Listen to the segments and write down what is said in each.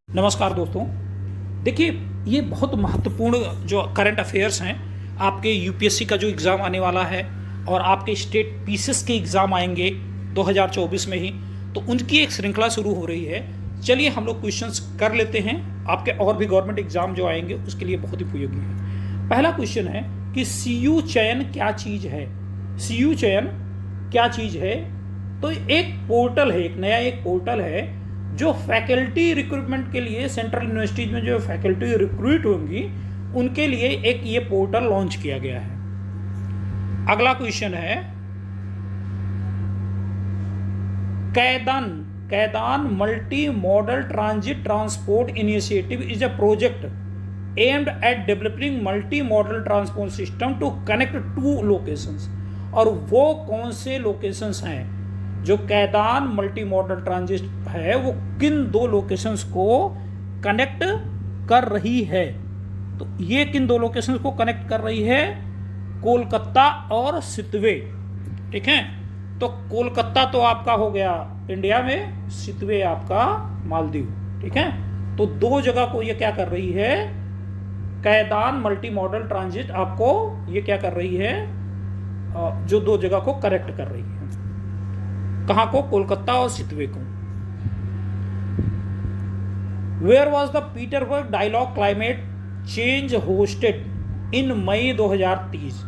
नमस्कार दोस्तों। देखिए, ये बहुत महत्वपूर्ण जो करंट अफेयर्स हैं, आपके यूपीएससी का जो एग्ज़ाम आने वाला है और आपके स्टेट पीसीएस के एग्ज़ाम आएंगे 2024 में ही, तो उनकी एक श्रृंखला शुरू हो रही है। चलिए हम लोग क्वेश्चंस कर लेते हैं। आपके और भी गवर्नमेंट एग्ज़ाम जो आएंगे उसके लिए बहुत ही उपयोगी है। पहला क्वेश्चन है कि सीयू चयन क्या चीज़ है। सीयू चयन क्या चीज़ है? तो एक पोर्टल है, एक पोर्टल है जो फैकल्टी रिक्रूटमेंट के लिए सेंट्रल यूनिवर्सिटीज में जो फैकल्टी रिक्रूट होंगी उनके लिए एक ये पोर्टल लॉन्च किया गया है। अगला क्वेश्चन है, Kaladan multi modal transit transport initiative is a project aimed at developing multi modal transport system to connect two locations. और वो कौन से लोकेशंस हैं जो कैदान मल्टी मॉडल ट्रांजिट है, वो किन दो लोकेशंस को कनेक्ट कर रही है? तो ये किन दो लोकेशंस को कनेक्ट कर रही है? कोलकाता और सितवे। ठीक है, तो कोलकाता तो आपका हो गया इंडिया में, सितवे आपका मालदीव। ठीक है, तो दो जगह को ये क्या कर रही है? कैदान मल्टी मॉडल ट्रांजिट आपको ये क्या कर रही है? जो दो जगह को कनेक्ट कर रही है। कहां को? कोलकाता और सितवे को। Where was the Petersberg dialogue climate change hosted in May 2030?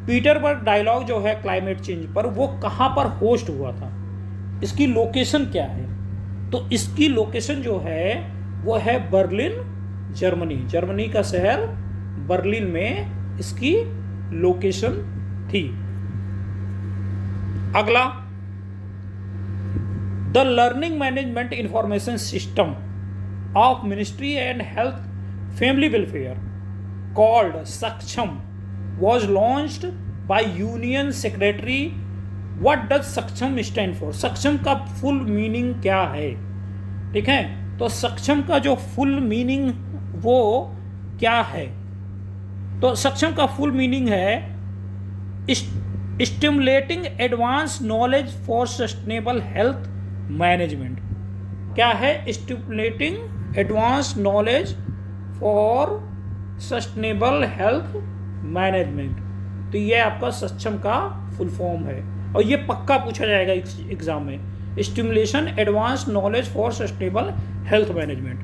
Petersberg dialogue जो है क्लाइमेट चेंज पर, वो कहां पर होस्ट हुआ था? इसकी लोकेशन क्या है? तो इसकी लोकेशन जो है वो है बर्लिन, जर्मनी। जर्मनी का शहर बर्लिन में इसकी लोकेशन थी। अगला, the learning management information system of ministry and health family welfare called Saksham was launched by union secretary. What does Saksham stand for? Saksham का फुल मीनिंग क्या है? ठीक है, तो सक्षम का जो फुल मीनिंग वो क्या है? तो सक्षम का फुल मीनिंग है stimulating advance knowledge for sustainable health management. क्या है? Stimulating advance knowledge for sustainable health management. तो ये आपका सक्षम का फुल फॉर्म है और ये पक्का पूछा जाएगा एग्जाम में। Stimulation advance knowledge for sustainable health management.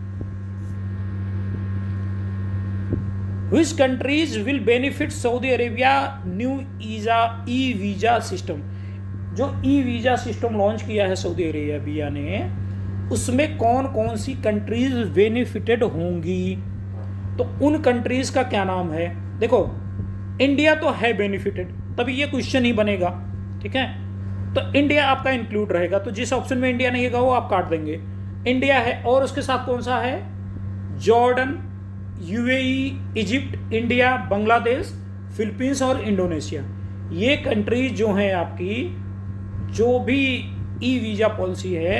Which countries will benefit Saudi Arabia new e visa system? जो ई वीजा सिस्टम लॉन्च किया है सऊदी अरेबिया ने, उसमें कौन कौन सी कंट्रीज बेनिफिटेड होंगी? तो उन कंट्रीज का क्या नाम है? देखो, इंडिया तो है बेनिफिटेड, तभी ये क्वेश्चन ही बनेगा। ठीक है, तो इंडिया आपका इंक्लूड रहेगा, तो जिस ऑप्शन में इंडिया नहीं होगा वो आप काट देंगे। इंडिया है और उसके साथ कौन सा है? Jordan, UAE, Egypt, India, Bangladesh, Philippines और इंडोनेशिया। ये कंट्रीज जो हैं आपकी, जो भी ई वीज़ा पॉलिसी है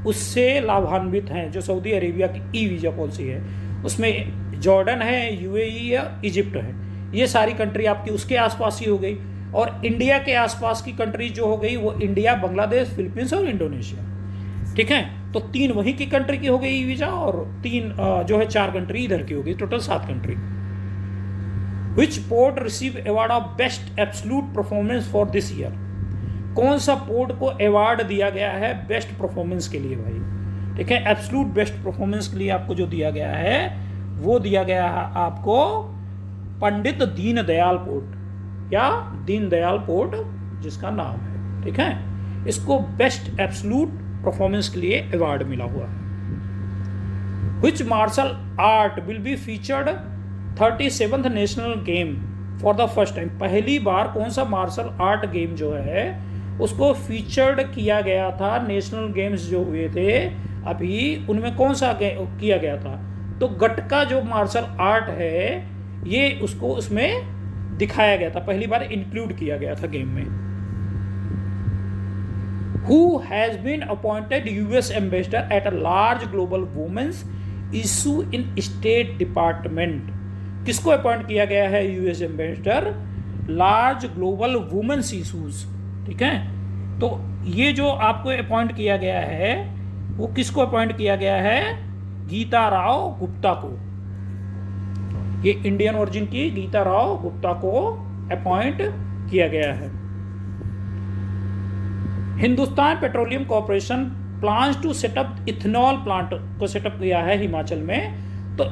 उससे लाभान्वित हैं। जो सऊदी अरेबिया की ई वीज़ा पॉलिसी है उसमें जॉर्डन है, यूएई या इजिप्ट है, ये सारी कंट्री आपकी उसके आसपास ही हो गई। और इंडिया के आसपास की कंट्रीज जो हो गई वो इंडिया, बांग्लादेश, फिलीपींस और इंडोनेशिया। ठीक है, तो तीन वहीं की कंट्री की हो गई ई वीज़ा और तीन जो है 4 कंट्री इधर की हो गई, total 7 country. Which port receive award of best absolute performance for this year? कौन सा पोर्ट को अवार्ड दिया गया है बेस्ट परफॉर्मेंस के लिए भाई? ठीक है, एब्सोल्यूट बेस्ट परफॉर्मेंस के लिए आपको जो दिया गया है वो दिया गया है आपको पंडित दीनदयाल पोर्ट या दीनदयाल पोर्ट जिसका नाम है। ठीक है, इसको बेस्ट एब्सोल्यूट परफॉर्मेंस के लिए अवार्ड मिला हुआ है। Which martial art will be featured 37th national game for the first time? पहली बार कौन सा मार्शल आर्ट गेम जो है उसको फीचर्ड किया गया था? नेशनल गेम्स जो हुए थे अभी, उनमें कौन सा किया गया था? तो गटका जो मार्शल आर्ट है ये उसको उसमें दिखाया गया था, पहली बार इंक्लूड किया गया था गेम में। Who has been appointed US ambassador at a large global women's issue in State Department? किसको अपॉइंट किया गया है US ambassador? Large global women's issues. ठीक है, तो ये जो आपको अपॉइंट किया गया है वो किसको अपॉइंट किया गया है? गीता राव गुप्ता को, ये इंडियन ओरिजिन की गीता राव गुप्ता को अपॉइंट किया गया है। Hindustan Petroleum Corporation plans to set up ethanol plant को सेटअप किया है हिमाचल में। तो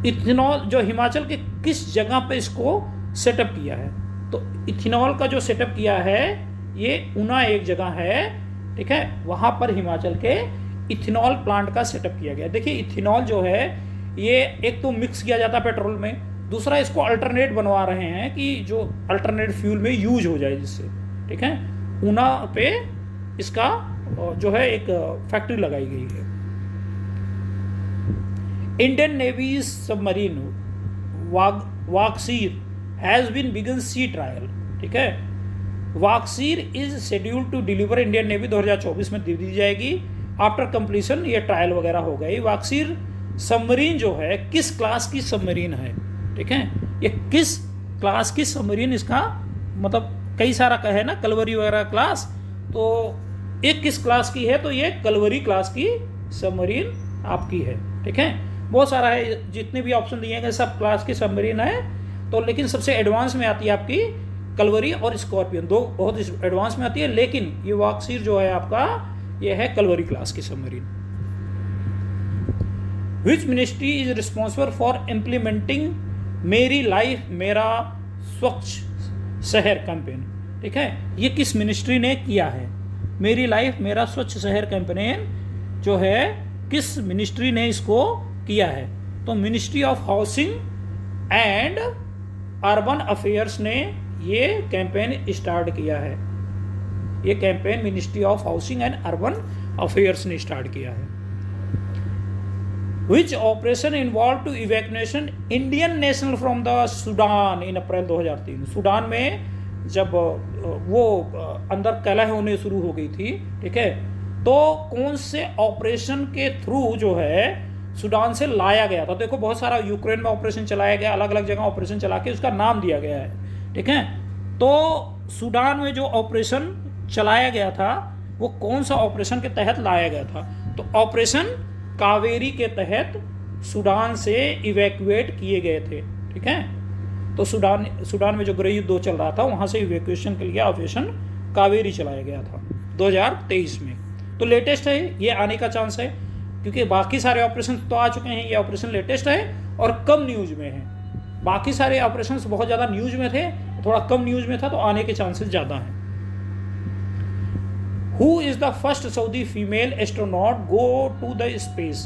इथेनॉल जो हिमाचल के किस जगह पे इसको सेटअप किया है, तो इथेनॉल का जो सेटअप किया है ये ऊना एक जगह है, ठीक है, वहां पर हिमाचल के इथेनॉल प्लांट का सेटअप किया गया। देखिए इथेनॉल जो है ये एक तो मिक्स किया जाता है पेट्रोल में, दूसरा इसको अल्टरनेट बनवा रहे हैं कि जो अल्टरनेट फ्यूल में यूज हो जाए जिससे, ठीक है। ऊना पे इसका जो है एक फैक्ट्री लगाई गई है। Indian navy submarine Vagsheer has been begin sea trial, ठीक है। Vagsheer is schedule to deliver Indian navy 2024 में दी जाएगी। आफ्टर कंप्लीशन ये ट्रायल वगैरह हो गई। वाक्सीर सबमरीन जो है किस क्लास की सबमरीन है, ठीक है, ये किस क्लास की सबमरीन, इसका मतलब कई सारा का है ना, कलवरी वगैरह क्लास, तो एक किस क्लास की है, तो ये कलवरी क्लास की सबमरीन आपकी है, ठीक है। बहुत सारा है, जितने भी ऑप्शन दिए गए सब क्लास की सबमरीन है, तो लेकिन सबसे एडवांस में आती है आपकी कलवरी और स्कॉर्पियन, दो बहुत एडवांस में आती है, लेकिन ये वाक्सीर जो है आपका ये है कलवरी क्लास की submarine. Which ministry is responsible for implementing मेरी लाइफ मेरा स्वच्छ शहर कैंपेन, ठीक है, ये किस मिनिस्ट्री ने किया है? मेरी लाइफ मेरा स्वच्छ शहर कैंपेन जो है किस मिनिस्ट्री ने इसको किया है? तो ministry of housing and urban affairs ने ये कैंपेन स्टार्ट किया है। ये campaign ministry of housing and urban affairs ने स्टार्ट किया है। Which operation involved to evacuation Indian national from the Sudan in April 2003? Sudan में जब वो अंदर कलह होने शुरू हो गई थी, ठीक है, तो कौन से ऑपरेशन के थ्रू जो है सूडान से लाया गया था? देखो बहुत सारा यूक्रेन में ऑपरेशन चलाया गया, अलग अलग जगह ऑपरेशन चला के उसका नाम दिया गया है, ठीक है। तो सूडान में जो ऑपरेशन चलाया गया था वो कौन सा ऑपरेशन के तहत लाया गया था? तो ऑपरेशन कावेरी के तहत सूडान से इवैक्यूएट किए गए थे, ठीक है। तो सूडान में जो गृह युद्ध चल रहा था वहां से इवैक्यूएशन के लिए ऑपरेशन कावेरी चलाया गया था 2023 में। तो लेटेस्ट है, ये आने का चांस है, क्योंकि बाकी सारे ऑपरेशन तो आ चुके हैं, ये ऑपरेशन लेटेस्ट है और कम न्यूज में है। बाकी सारे ऑपरेशन बहुत ज़्यादा न्यूज में थे, थोड़ा कम न्यूज में था, तो आने के चांसेस ज़्यादा हैं। Who is the first Saudi female astronaut go to the space?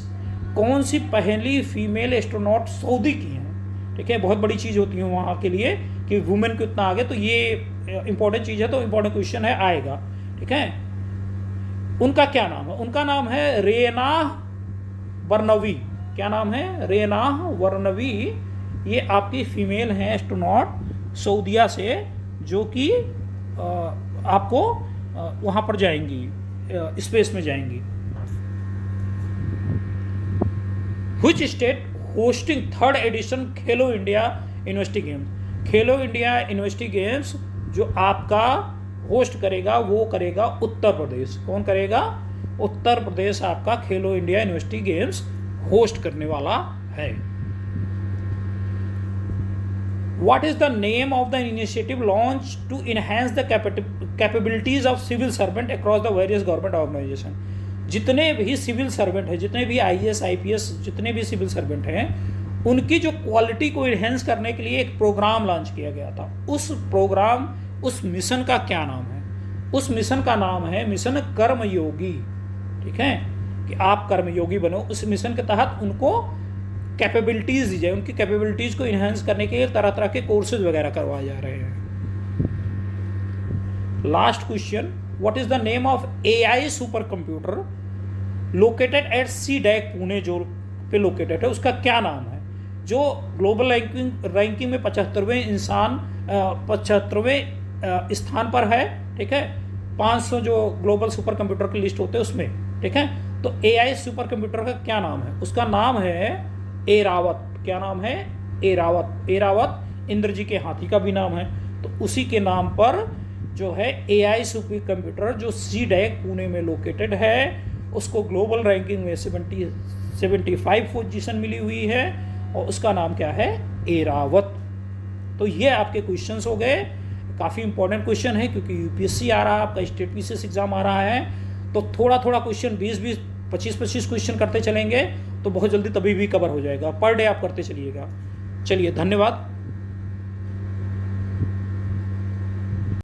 कौन सी पहली फीमेल एस्ट्रोनॉट सऊदी की हैं, ठीक है। बहुत बड़ी चीज़ होती है वहाँ के लिए कि वुमेन को इतना आगे, तो ये इंपॉर्टेंट चीज़ है, तो इंपॉर्टेंट क्वेश्चन है, आएगा, ठीक है। उनका क्या नाम है? उनका नाम है रेनाह बरनवी। क्या नाम है? रेनाह बरनवी। ये आपकी फीमेल हैं एस्ट्रोनॉट सऊदिया से, जो कि आपको वहां पर जाएंगी, स्पेस में जाएंगी। Which state hosting third edition Khelo India university games? Khelo India university games जो आपका होस्ट करेगा वो करेगा उत्तर प्रदेश। कौन करेगा? उत्तर प्रदेश आपका खेलो इंडिया यूनिवर्सिटी गेम्स होस्ट करने वाला है। What is the name of the initiative launched to enhance the capabilities of civil servant across the various government organization? जितने भी सिविल सर्वेंट हैं, जितने भी IAS IPS जितने भी सिविल सर्वेंट हैं, उनकी जो क्वालिटी को इन्हेंस करने के लिए एक प्रोग्राम लॉन्च किया गया था। उस प्रोग्राम, उस मिशन का क्या नाम है? उस मिशन का नाम है मिशन कर्मयोगी, ठीक है, कि आप कर्मयोगी बनो। उस मिशन के तहत उनको कैपेबिलिटीज दी जाए, उनकी कैपेबिलिटीज को इन्हेंस करने के लिए तरह तरह के कोर्सेज वगैरह करवाए जा रहे हैं। Last question, what is the name of AI super computer located at CDAC Pune, जो पे लोकेटेड है, उसका क्या नाम है? जो ग्लोबल रैंकिंग में 75वें स्थान पर है, ठीक है। 500 जो ग्लोबल सुपर कंप्यूटर की लिस्ट होते हैं उसमें, ठीक है। तो AI सुपर कंप्यूटर का क्या नाम है? उसका नाम है एरावत। क्या नाम है? एरावत। एरावत इंद्र जी के हाथी का भी नाम है, तो उसी के नाम पर जो है AI सुपर कंप्यूटर जो CDAC पुणे में लोकेटेड है, उसको ग्लोबल रैंकिंग में 75 पोजीशन मिली हुई है और उसका नाम क्या है, एरावत। तो ये आपके क्वेश्चंस हो गए। काफ़ी इंपॉर्टेंट क्वेश्चन है क्योंकि यूपीएससी आ रहा है, आपका स्टेट पीसीएस एग्जाम आ रहा है, तो थोड़ा थोड़ा क्वेश्चन 20-20 25-25 क्वेश्चन करते चलेंगे तो बहुत जल्दी तभी भी कवर हो जाएगा। पर डे आप करते चलिएगा। चलिए, धन्यवाद।